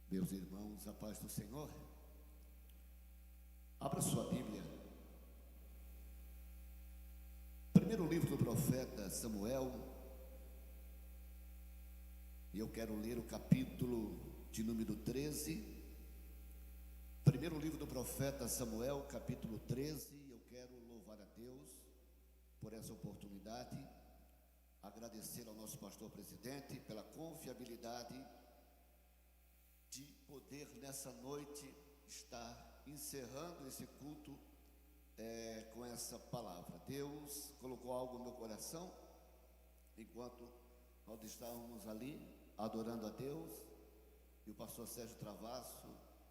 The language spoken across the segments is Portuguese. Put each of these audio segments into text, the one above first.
Meus irmãos, a paz do Senhor. Abra sua Bíblia. Primeiro livro do profeta Samuel. E eu quero ler o capítulo de número 13. Primeiro livro do profeta Samuel, capítulo 13. Eu quero louvar a Deus por essa oportunidade. Agradecer ao nosso pastor presidente pela confiabilidade de poder nessa noite estar encerrando esse culto com essa palavra. Deus colocou algo no meu coração enquanto nós estávamos ali adorando a Deus, e o pastor Sérgio Travasso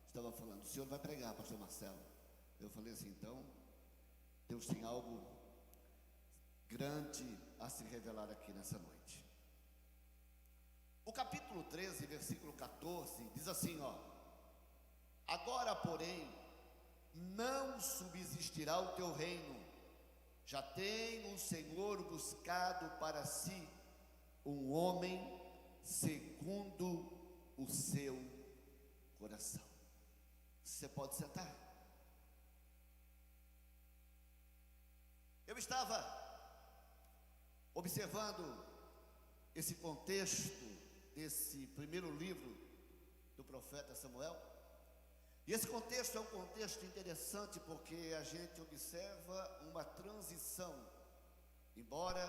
estava falando: o senhor vai pregar, pastor Marcelo? Eu falei assim: então Deus tem algo grande a se revelar aqui nessa noite. O capítulo 13, versículo 14, diz assim, agora, porém, não subsistirá o teu reino, já tem o Senhor buscado para si um homem segundo o seu coração. Você pode sentar. Eu estava observando esse contexto desse primeiro livro do profeta Samuel, e esse contexto é um contexto interessante porque a gente observa uma transição. Embora,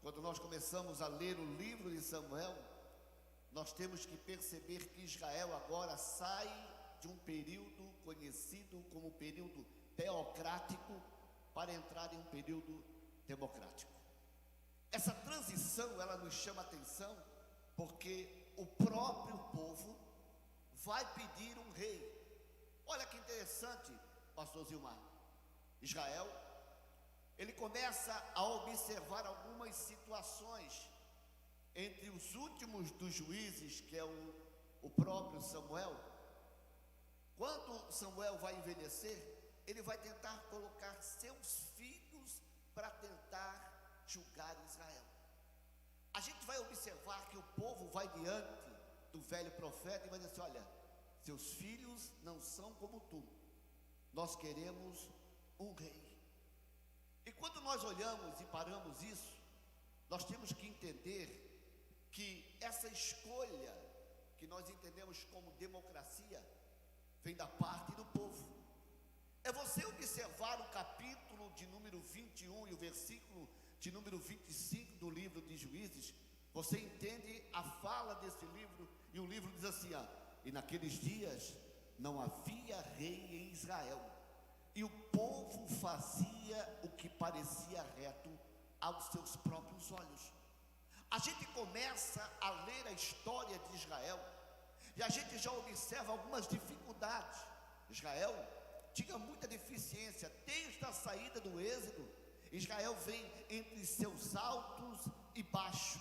quando nós começamos a ler o livro de Samuel, nós temos que perceber que Israel agora sai de um período conhecido como período teocrático para entrar em um período democrático. Essa transição, ela nos chama a atenção porque o próprio povo vai pedir um rei. Olha que interessante, pastor Zilmar. Israel, ele começa a observar algumas situações entre os últimos dos juízes, que é o próprio Samuel. Quando Samuel vai envelhecer, ele vai tentar colocar seus filhos para tentar julgar Israel. A gente vai observar que o povo vai diante do velho profeta e vai dizer assim: olha, seus filhos não são como tu, nós queremos um rei. E quando nós olhamos e paramos isso, nós temos que entender que essa escolha, que nós entendemos como democracia, vem da parte do povo. É você observar o capítulo de número 21 e o versículo de número 25 do livro de Juízes, você entende a fala desse livro, e o livro diz assim: e naqueles dias não havia rei em Israel, e o povo fazia o que parecia reto aos seus próprios olhos. A gente começa a ler a história de Israel, e a gente já observa algumas dificuldades. Israel tinha muita deficiência, desde a saída do Êxodo. Israel vem entre seus altos e baixos.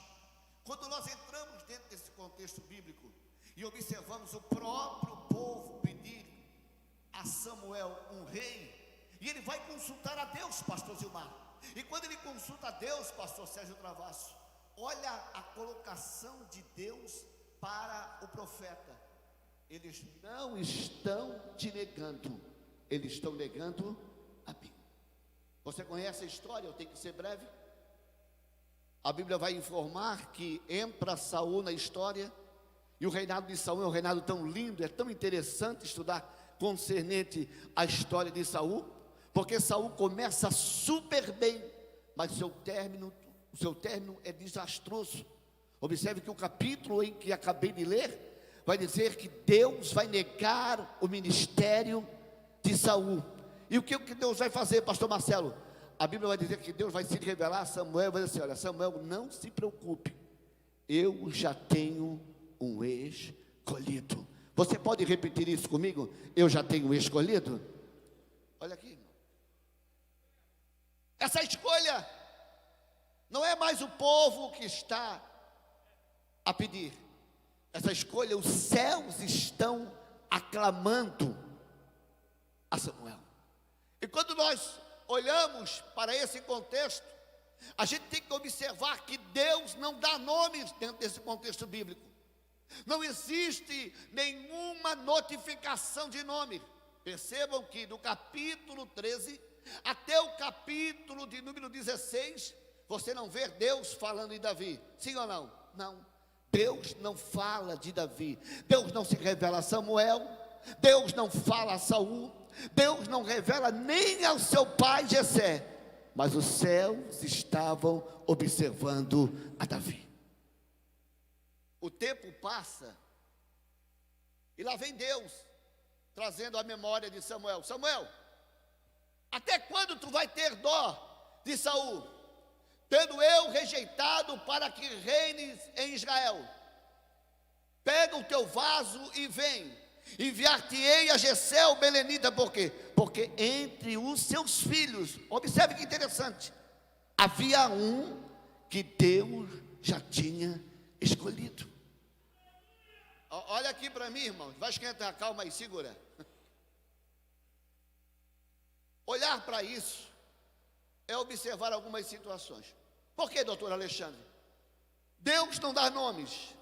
Quando nós entramos dentro desse contexto bíblico e observamos o próprio povo pedir a Samuel um rei, e ele vai consultar a Deus, pastor Zilmar. E quando ele consulta a Deus, pastor Sérgio Travasso, olha a colocação de Deus para o profeta: eles não estão te negando, eles estão negando a mim. Você conhece a história? Eu tenho que ser breve. A Bíblia vai informar que entra Saul na história, e o reinado de Saul é um reinado tão lindo, é tão interessante estudar concernente à história de Saul, porque Saul começa super bem, mas o seu término é desastroso. Observe que o capítulo em que acabei de ler vai dizer que Deus vai negar o ministério de Saul. E o que Deus vai fazer, pastor Marcelo? A Bíblia vai dizer que Deus vai se revelar a Samuel, vai dizer assim: olha, Samuel, não se preocupe, eu já tenho um escolhido. Você pode repetir isso comigo? Eu já tenho um escolhido? Olha aqui, irmão. Essa escolha não é mais o povo que está a pedir. Essa escolha, os céus estão aclamando a Samuel. E quando nós olhamos para esse contexto, a gente tem que observar que Deus não dá nomes dentro desse contexto bíblico. Não existe nenhuma notificação de nome. Percebam que do capítulo 13 até o capítulo de número 16, você não vê Deus falando em Davi. Sim ou não? Não. Deus não fala de Davi. Deus não se revela a Samuel. Deus não fala a Saul. Deus não revela nem ao seu pai Jessé. Mas os céus estavam observando a Davi. O tempo passa e lá vem Deus trazendo a memória de Samuel. Samuel, até quando tu vai ter dó de Saul, tendo eu rejeitado para que reines em Israel? Pega o teu vaso e vem, enviar-te-ei a Jessé o belenita. Por quê? Porque entre os seus filhos, observe que interessante, havia um que Deus já tinha escolhido. Olha aqui para mim, irmão, vai esquentar, calma aí, segura. Olhar para isso é observar algumas situações. Por que, doutor Alexandre? Deus não dá nomes.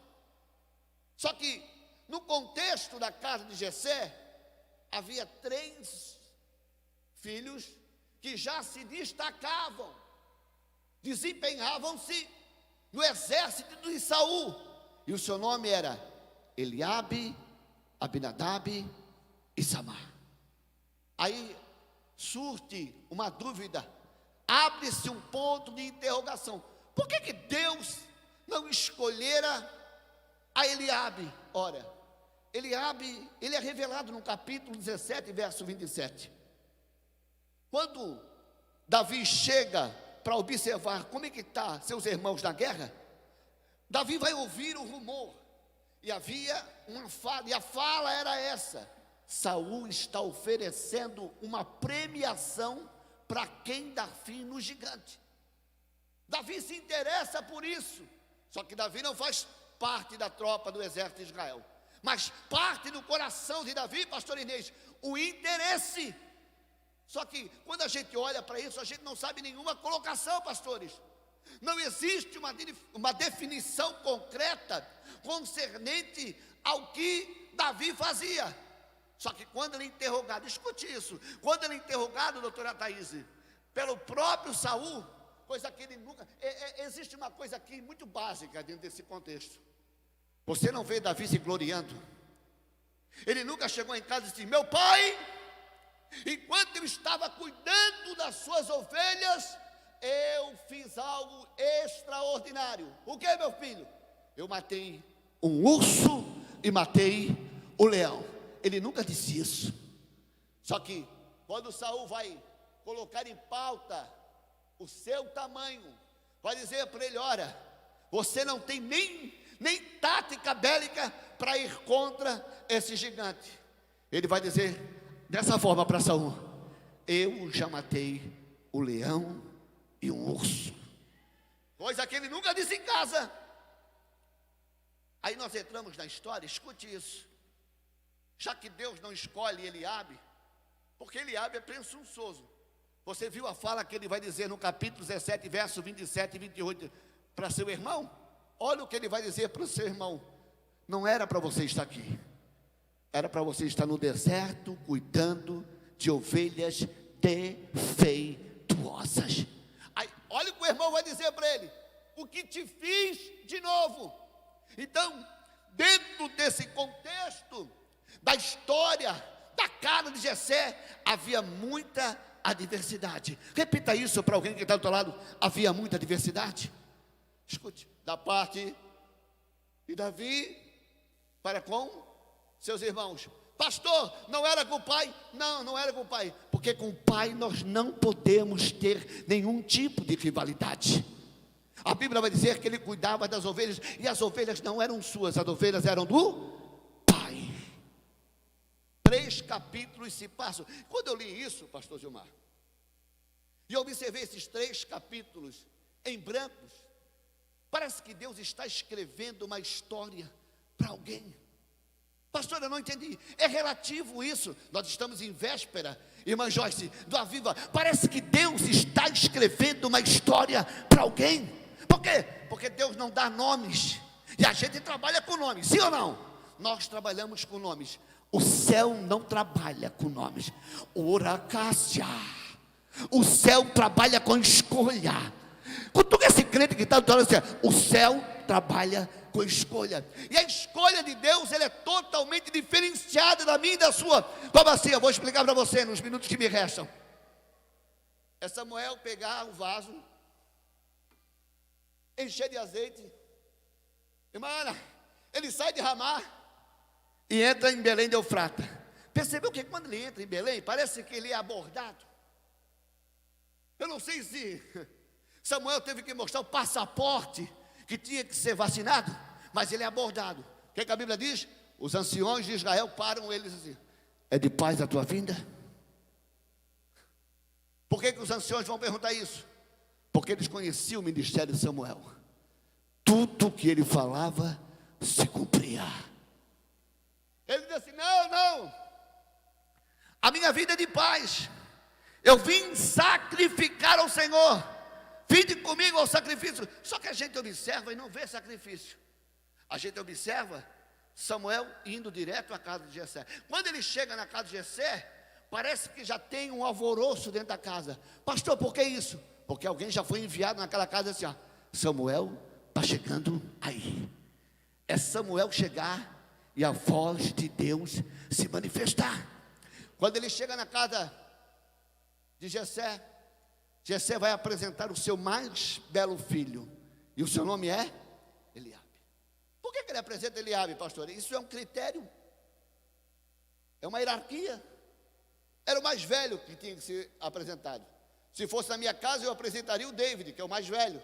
Só que no contexto da casa de Jessé, havia 3 filhos que já se destacavam, desempenhavam-se no exército de Saul, e o seu nome era Eliabe, Abinadab e Samar. Aí surge uma dúvida, abre-se um ponto de interrogação. Por que Deus não escolhera a Eliabe? Ora, Eliabe, ele é revelado no capítulo 17, verso 27. Quando Davi chega para observar como é que está seus irmãos na guerra, Davi vai ouvir o rumor. E havia uma fala, e a fala era essa: Saul está oferecendo uma premiação para quem dá fim no gigante. Davi se interessa por isso. Só que Davi não faz parte da tropa do exército de Israel, mas parte do coração de Davi, pastor Inês, o interesse. Só que quando a gente olha para isso, a gente não sabe nenhuma colocação, pastores. Não existe uma definição concreta concernente ao que Davi fazia. Só que quando ele é interrogado, escute isso, quando ele é interrogado, doutora Thaís, pelo próprio Saul, coisa que ele nunca, existe uma coisa aqui muito básica dentro desse contexto. Você não vê Davi se gloriando. Ele nunca chegou em casa e disse: meu pai, enquanto eu estava cuidando das suas ovelhas, eu fiz algo extraordinário. O que, meu filho? Eu matei um urso e matei o leão. Ele nunca disse isso. Só que quando Saul vai colocar em pauta o seu tamanho, vai dizer para ele: olha, você não tem nem tática bélica para ir contra esse gigante. Ele vai dizer dessa forma para Saul: eu já matei o leão e um urso, coisa que ele nunca disse em casa. Aí nós entramos na história, escute isso. Já que Deus não escolhe Eliabe, porque Eliabe é presunçoso. Você viu a fala que ele vai dizer no capítulo 17, verso 27 e 28 para seu irmão? Olha o que ele vai dizer para o seu irmão: não era para você estar aqui, era para você estar no deserto cuidando de ovelhas defeituosas. Aí, olha o que o irmão vai dizer para ele: o que te fiz de novo? Então, dentro desse contexto da história da casa de Jessé, havia muita adversidade. Repita isso para alguém que está do outro lado: havia muita adversidade. Escute, da parte de Davi para com seus irmãos. Pastor, não era com o pai? Não, não era com o pai, porque com o pai nós não podemos ter nenhum tipo de rivalidade. A Bíblia vai dizer que ele cuidava das ovelhas, e as ovelhas não eram suas, as ovelhas eram do pai. 3 capítulos se passam. Quando eu li isso, pastor Gilmar, e observei esses 3 capítulos em brancos, parece que Deus está escrevendo uma história para alguém. Pastor, eu não entendi. É relativo isso. Nós estamos em véspera, irmã Joyce, do Aviva. Parece que Deus está escrevendo uma história para alguém. Por quê? Porque Deus não dá nomes. E a gente trabalha com nomes, sim ou não? Nós trabalhamos com nomes. O céu não trabalha com nomes. Oracácia. O céu trabalha com escolha. Quando esse crente que está falando assim, o céu trabalha com escolha. E a escolha de Deus, ela é totalmente diferenciada da minha e da sua. Como assim? Eu vou explicar para você nos minutos que me restam. É Samuel pegar o vaso, encher de azeite. Irmã Ana, ele sai de Ramá e entra em Belém de Eufrata. Percebeu que quando ele entra em Belém, parece que ele é abordado. Eu não sei se Samuel teve que mostrar o passaporte que tinha que ser vacinado, mas ele é abordado. O que a Bíblia diz? Os anciões de Israel param eles assim: é de paz a tua vinda? Por que os anciões vão perguntar isso? Porque eles conheciam o ministério de Samuel. Tudo que ele falava se cumpria. Ele disse assim: não, a minha vida é de paz. Eu vim sacrificar ao Senhor. Vinde comigo ao sacrifício. Só que a gente observa e não vê sacrifício. A gente observa Samuel indo direto à casa de Jessé. Quando ele chega na casa de Jessé, parece que já tem um alvoroço dentro da casa. Pastor, por que isso? Porque alguém já foi enviado naquela casa assim, ó, Samuel está chegando aí. É Samuel chegar e a voz de Deus se manifestar. Quando ele chega na casa de Jessé, Jessé vai apresentar o seu mais belo filho. E o seu nome é Eliabe. Por que ele apresenta Eliabe, pastor? Isso é um critério. É uma hierarquia. Era o mais velho que tinha que ser apresentado. Se fosse na minha casa, eu apresentaria o David, que é o mais velho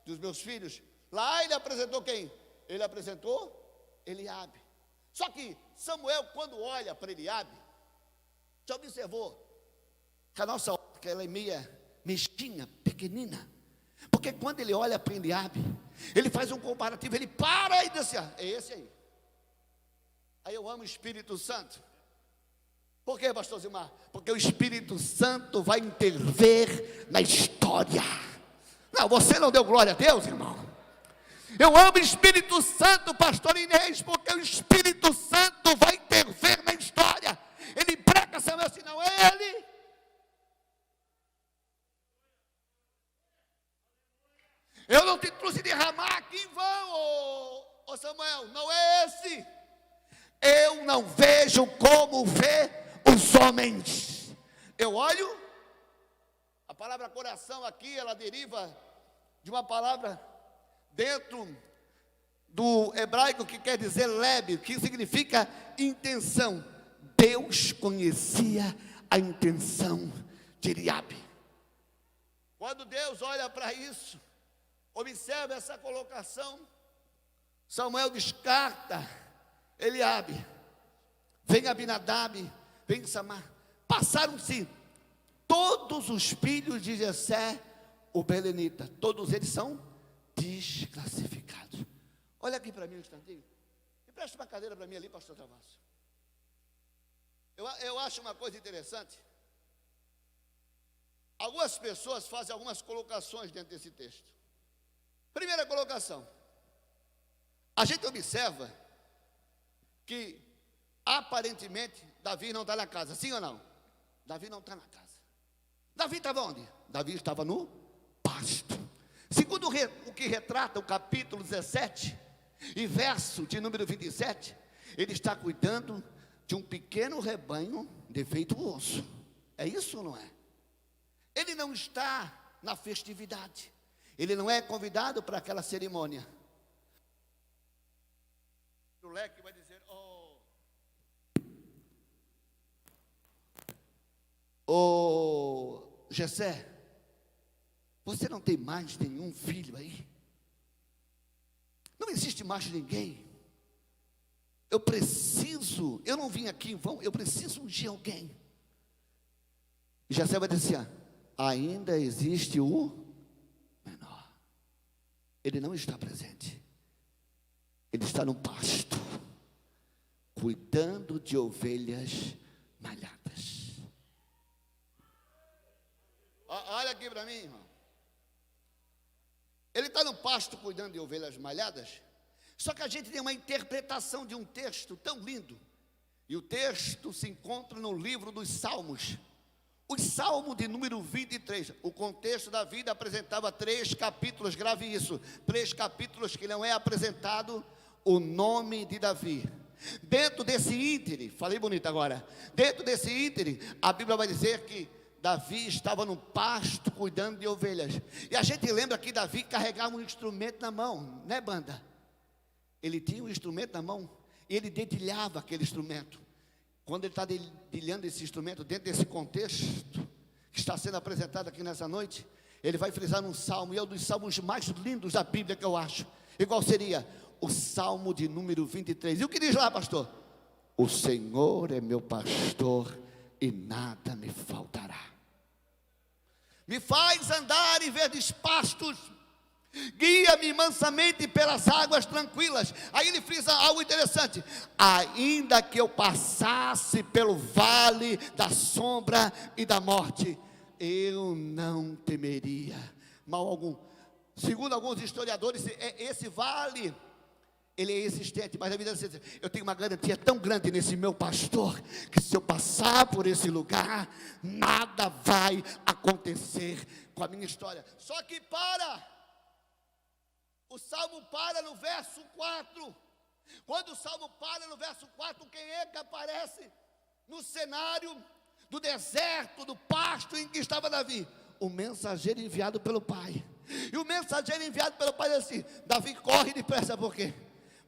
dos meus filhos. Lá ele apresentou quem? Ele apresentou Eliabe. Só que Samuel, quando olha para Eliabe, já observou que a nossa ótica ela é meia mesquinha, pequenina. Porque quando ele olha para Eliabe, ele faz um comparativo, ele para e diz assim, é esse aí. Aí eu amo o Espírito Santo. Por quê, pastor Zilmar? Porque o Espírito Santo vai intervir na história. Não, você não deu glória a Deus, irmão. Eu amo o Espírito Santo, pastor Inês, porque o Espírito Santo vai intervir na história. Ele prega Samuel assim, não é ele. Eu não te trouxe de Ramá aqui em vão, ô Samuel, não é esse. Eu não vejo como vê os homens. Eu olho, a palavra coração aqui, ela deriva de uma palavra dentro do hebraico que quer dizer lebe, que significa intenção. Deus conhecia a intenção de Eliabe. Quando Deus olha para isso, observa essa colocação, Samuel descarta Eliabe, vem Abinadab, vem Samar. Passaram-se todos os filhos de Jessé, o belenita, todos eles são desclassificados. Olha aqui para mim um instantinho, empresta uma cadeira para mim ali, pastor Travasso. Eu acho uma coisa interessante. Algumas pessoas fazem algumas colocações dentro desse texto. Primeira colocação, a gente observa que aparentemente Davi não está na casa, sim ou não? Davi não está na casa. Davi estava onde? Davi estava no pasto. Segundo o que retrata o capítulo 17 e verso de número 27, ele está cuidando de um pequeno rebanho defeituoso. É isso ou não é? Ele não está na festividade. Ele não é convidado para aquela cerimônia. O leque vai dizer, Jessé, você não tem mais nenhum filho aí? Não existe mais ninguém? Eu não vim aqui em vão, eu preciso ungir alguém. E Jessé vai dizer assim, ainda existe o menor. Ele não está presente. Ele está no pasto, cuidando de ovelhas malhadas. Olha aqui para mim, irmão. Ele está no pasto cuidando de ovelhas malhadas. Só que a gente tem uma interpretação de um texto tão lindo, e o texto se encontra no livro dos Salmos. O Salmo de número 23, o contexto da vida apresentava 3 capítulos, grave isso, 3 capítulos que não é apresentado o nome de Davi. Dentro desse íntere, falei bonito agora, dentro desse íntere, a Bíblia vai dizer que Davi estava no pasto cuidando de ovelhas. E a gente lembra que Davi carregava um instrumento na mão, né, banda? Ele tinha um instrumento na mão, e ele dedilhava aquele instrumento. Quando ele está dedilhando esse instrumento, dentro desse contexto que está sendo apresentado aqui nessa noite, ele vai frisar um salmo, e é um dos salmos mais lindos da Bíblia que eu acho. E qual seria? O Salmo de número 23. E o que diz lá, pastor? O Senhor é meu pastor e nada me faltará. Me faz andar em verdes pastos, guia-me mansamente pelas águas tranquilas. Aí ele frisa algo interessante: ainda que eu passasse pelo vale da sombra e da morte, eu não temeria mal algum. Segundo alguns historiadores, esse vale, ele é existente, mas a vida diz: eu tenho uma garantia tão grande nesse meu pastor, que se eu passar por esse lugar, nada vai acontecer com a minha história. Só que o Salmo para no verso 4. Quando o Salmo para no verso 4, quem é que aparece no cenário do deserto, do pasto em que estava Davi? O mensageiro enviado pelo pai. E o mensageiro enviado pelo pai diz assim: Davi, corre depressa, por quê?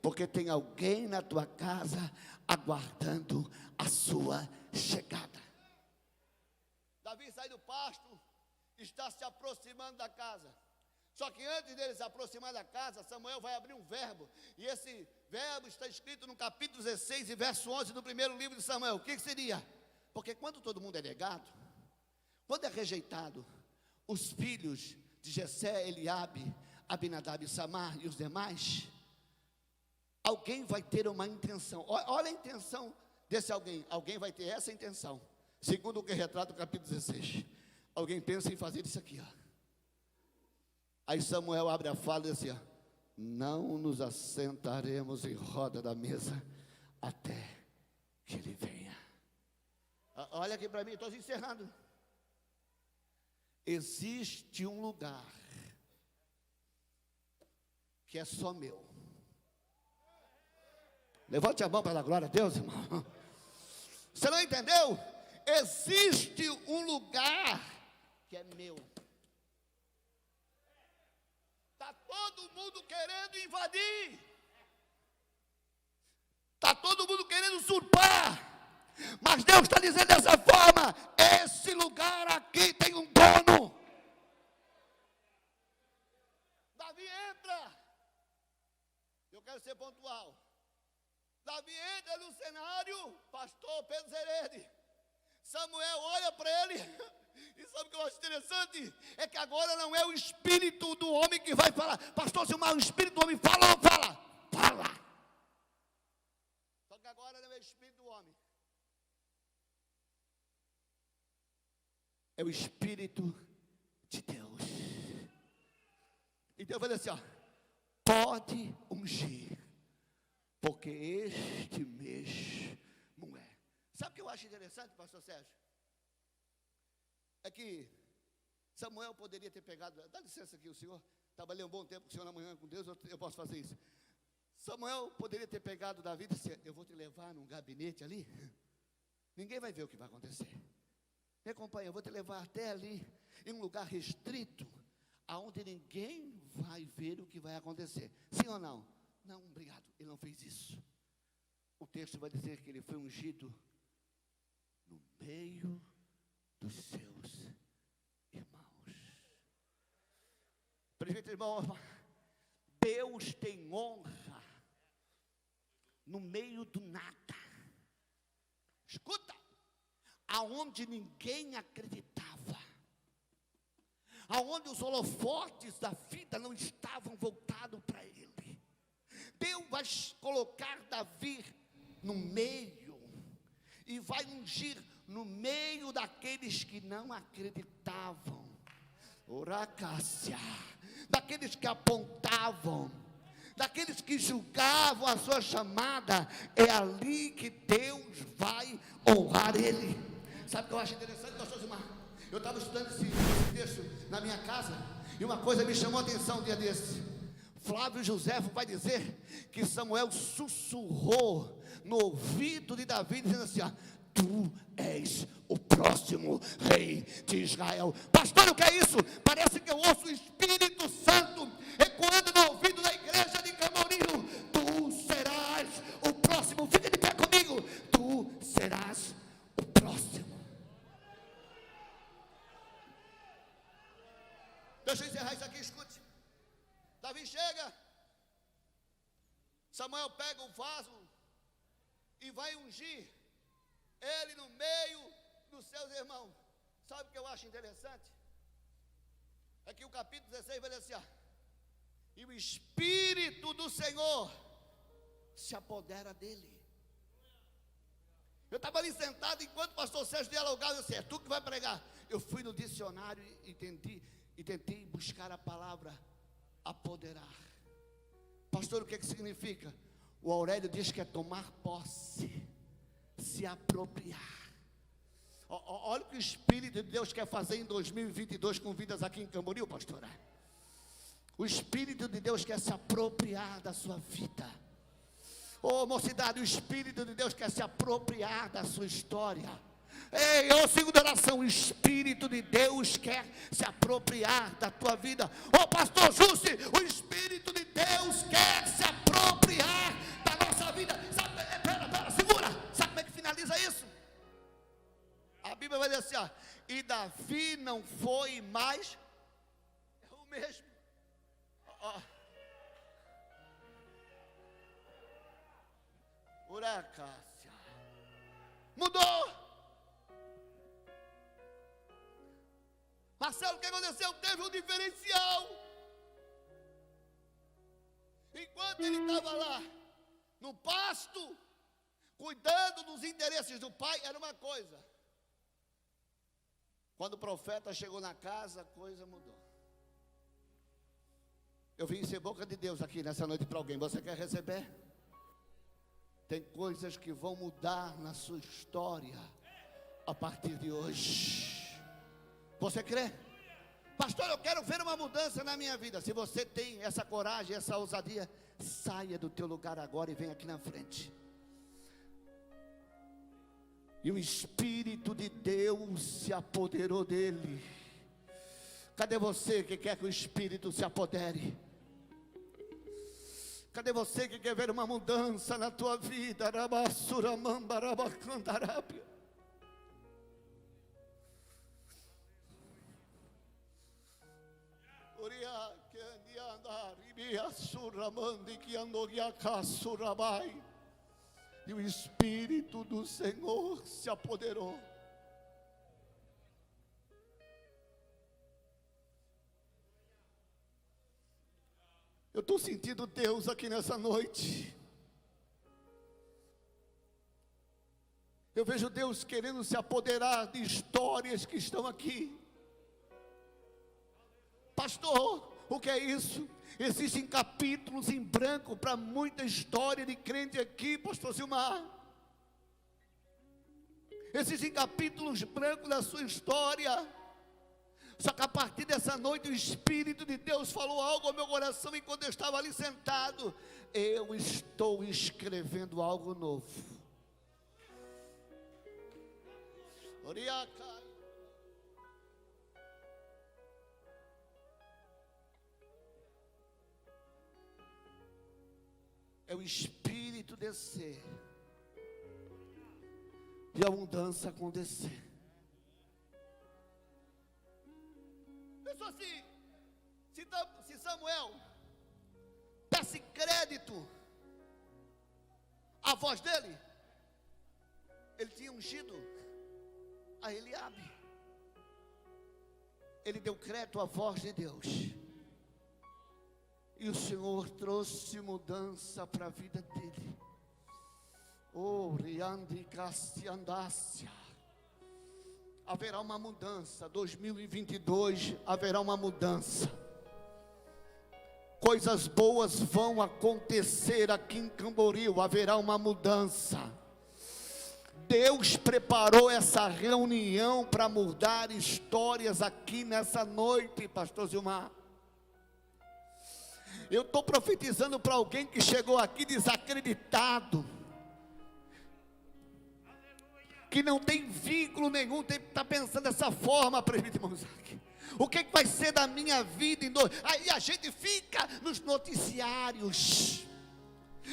Porque tem alguém na tua casa aguardando a sua chegada. Davi sai do pasto, está se aproximando da casa. Só que antes dele se aproximar da casa, Samuel vai abrir um verbo. E esse verbo está escrito no capítulo 16 e verso 11 do primeiro livro de Samuel. O que seria? Porque quando todo mundo é negado, quando é rejeitado, os filhos de Jessé, Eliabe, Abinadab e Samar e os demais, alguém vai ter uma intenção. Olha a intenção desse alguém. Alguém vai ter essa intenção. Segundo o que retrata o capítulo 16. Alguém pensa em fazer isso aqui, ó. Aí Samuel abre a fala e diz assim, ó: não nos assentaremos em roda da mesa até que ele venha. Olha aqui para mim, estou encerrando. Existe um lugar que é só meu. Levante a mão para dar glória a Deus, irmão. Você não entendeu? Existe um lugar que é meu. Está todo mundo querendo invadir. Está todo mundo querendo usurpar. Mas Deus está dizendo dessa forma: esse lugar aqui tem um dono. Davi entra. Eu quero ser pontual. Davi entra no cenário, pastor Pedro Zerede. Samuel olha para ele. E sabe o que eu acho interessante? É que agora não é o espírito do homem que vai falar. Pastor, se o espírito do homem fala, não fala. Fala. Só que agora não é o espírito do homem. É o espírito de Deus. E Deus vai dizer assim, ó: pode ungir, porque este mesmo é. Sabe o que eu acho interessante, pastor Sérgio? É que Samuel poderia ter pegado, dá licença aqui, o senhor trabalhei um bom tempo com o senhor na manhã com Deus, eu posso fazer isso. Samuel poderia ter pegado Davi e disse: eu vou te levar num gabinete ali, ninguém vai ver o que vai acontecer. Me acompanha, eu vou te levar até ali, em um lugar restrito, aonde ninguém vai ver o que vai acontecer. Sim ou não? Não, obrigado, ele não fez isso. O texto vai dizer que ele foi ungido no meio dos seus irmãos. Presbítero, irmão, Deus tem honra no meio do nada. Escuta, aonde ninguém acreditava, aonde os holofotes da vida não estavam voltados para ele, Deus vai colocar Davi no meio e vai ungir no meio daqueles que não acreditavam, oracácia, daqueles que apontavam, daqueles que julgavam a sua chamada, é ali que Deus vai honrar ele. Sabe o que eu acho interessante, pastor Gilmar? Eu estava estudando esse texto na minha casa, e uma coisa me chamou a atenção um dia desse. Flávio Joséfo vai dizer que Samuel sussurrou no ouvido de Davi, dizendo assim: tu és o próximo rei de Israel. Pastor, o que é isso? Parece que eu ouço o Espírito Santo ecoando no ouvido da igreja de Camboriú. Tu serás o próximo. Fica de pé comigo. Tu serás o próximo. Deixa eu encerrar isso aqui, escute. Davi chega, Samuel pega o vaso e vai ungir ele no meio dos seus irmãos. Sabe o que eu acho interessante? É que o capítulo 16 vai dizer assim: e o Espírito do Senhor se apodera dele. Eu estava ali sentado enquanto o pastor Sérgio dialogava, eu disse: é tu que vai pregar. Eu fui no dicionário e tentei buscar a palavra apoderar. Pastor, o que significa? O Aurélio diz que é tomar posse, se apropriar. Olha o que o Espírito de Deus quer fazer em 2022 com vidas aqui em Camboriú, pastora. O Espírito de Deus quer se apropriar da sua vida. Mocidade, o Espírito de Deus quer se apropriar da sua história. Ei, eu sigo de oração. O Espírito de Deus quer se apropriar da tua vida. Pastor Jussi, o Espírito de Deus quer se apropriar da nossa vida. Sabe, segura. Sabe como é que finaliza isso? A Bíblia vai dizer assim: e Davi não foi mais o mesmo. Uracácia. Mudou. Marcelo, o que aconteceu? Teve um diferencial. Enquanto ele estava lá no pasto, cuidando dos interesses do pai, era uma coisa. Quando o profeta chegou na casa, a coisa mudou. Eu vim ser boca de Deus aqui nessa noite para alguém. Você quer receber? Tem coisas que vão mudar na sua história a partir de hoje. Você crê? Pastor, eu quero ver uma mudança na minha vida. Se você tem essa coragem, essa ousadia, saia do teu lugar agora e vem aqui na frente. E o Espírito de Deus se apoderou dele. Cadê você que quer que o Espírito se apodere? Cadê você que quer ver uma mudança na tua vida? Arabassuramambarabacandarábia. E o Espírito do Senhor se apoderou. Eu estou sentindo Deus aqui nessa noite. Eu vejo Deus querendo se apoderar de histórias que estão aqui. Pastor, o que é isso? Existem capítulos em branco para muita história de crente aqui, pastor Gilmar. Existem capítulos brancos da sua história. Só que a partir dessa noite o Espírito de Deus falou algo ao meu coração enquanto eu estava ali sentado. Eu estou escrevendo algo novo. Oriaca. É o Espírito descer e a mudança acontecer. Pensou assim, se Samuel desse crédito à voz dele, ele tinha ungido a Eliabe. Ele deu crédito à voz de Deus. E o Senhor trouxe mudança para a vida dele. Riandi Cassiandácia. Haverá uma mudança. 2022 haverá uma mudança. Coisas boas vão acontecer aqui em Camboriú, haverá uma mudança. Deus preparou essa reunião para mudar histórias aqui nessa noite, pastor Gilmar. Eu estou profetizando para alguém que chegou aqui desacreditado, que não tem vínculo nenhum, está pensando dessa forma, presbítero Isaac. O que vai ser da minha vida? Aí a gente fica nos noticiários,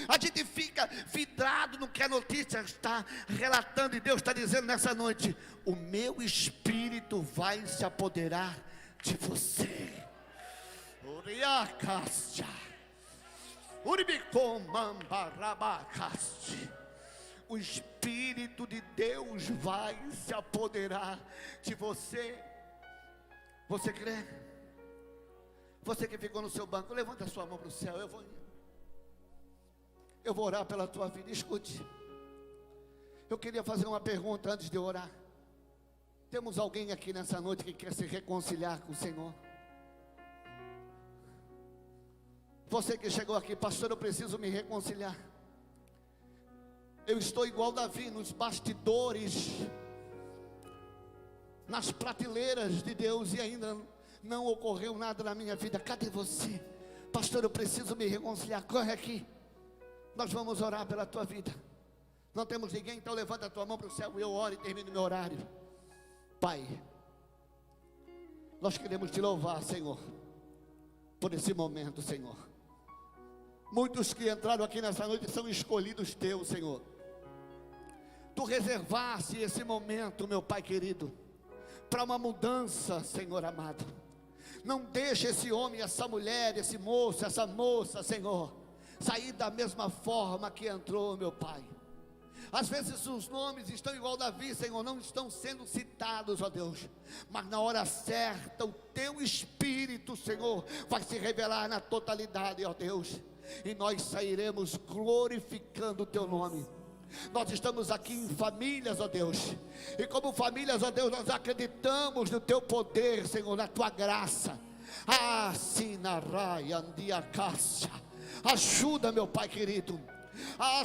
a gente fica vidrado no que a notícia está relatando, e Deus está dizendo nessa noite: o meu espírito vai se apoderar de você. O Espírito de Deus vai se apoderar de você. Você crê? Você que ficou no seu banco, levanta a sua mão para o céu. Eu vou orar pela tua vida. Escute, eu queria fazer uma pergunta antes de orar. Temos alguém aqui nessa noite que quer se reconciliar com o Senhor? Você que chegou aqui: pastor, eu preciso me reconciliar. Eu estou igual Davi, nos bastidores, nas prateleiras de Deus, e ainda não ocorreu nada na minha vida. Cadê você? Pastor, eu preciso me reconciliar. Corre aqui, nós vamos orar pela tua vida. Não temos ninguém? Então levanta a tua mão para o céu e eu oro e termino meu horário. Pai, nós queremos te louvar, Senhor, por esse momento, Senhor. Muitos que entraram aqui nessa noite são escolhidos teus, Senhor. Tu reservaste esse momento, meu Pai querido, para uma mudança, Senhor amado. Não deixe esse homem, essa mulher, esse moço, essa moça, Senhor, sair da mesma forma que entrou, meu Pai. Às vezes os nomes estão igual Davi, Senhor, não estão sendo citados, ó Deus, mas na hora certa o teu Espírito, Senhor, vai se revelar na totalidade, ó Deus, e nós sairemos glorificando o teu nome. Nós estamos aqui em famílias, ó Deus, e como famílias, ó Deus, nós acreditamos no teu poder, Senhor, na tua graça. Ajuda, meu Pai querido.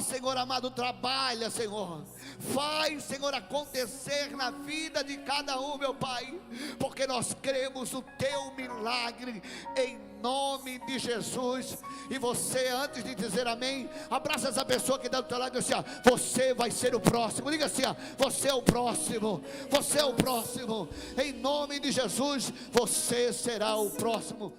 Senhor amado, trabalha, Senhor. Faz, Senhor, acontecer na vida de cada um, meu Pai, porque nós cremos no teu milagre, em nome de Jesus. E você, antes de dizer amém, abraça essa pessoa que está do teu lado e diz assim: você vai ser o próximo. Diga assim: você é o próximo, você é o próximo. Em nome de Jesus, você será o próximo.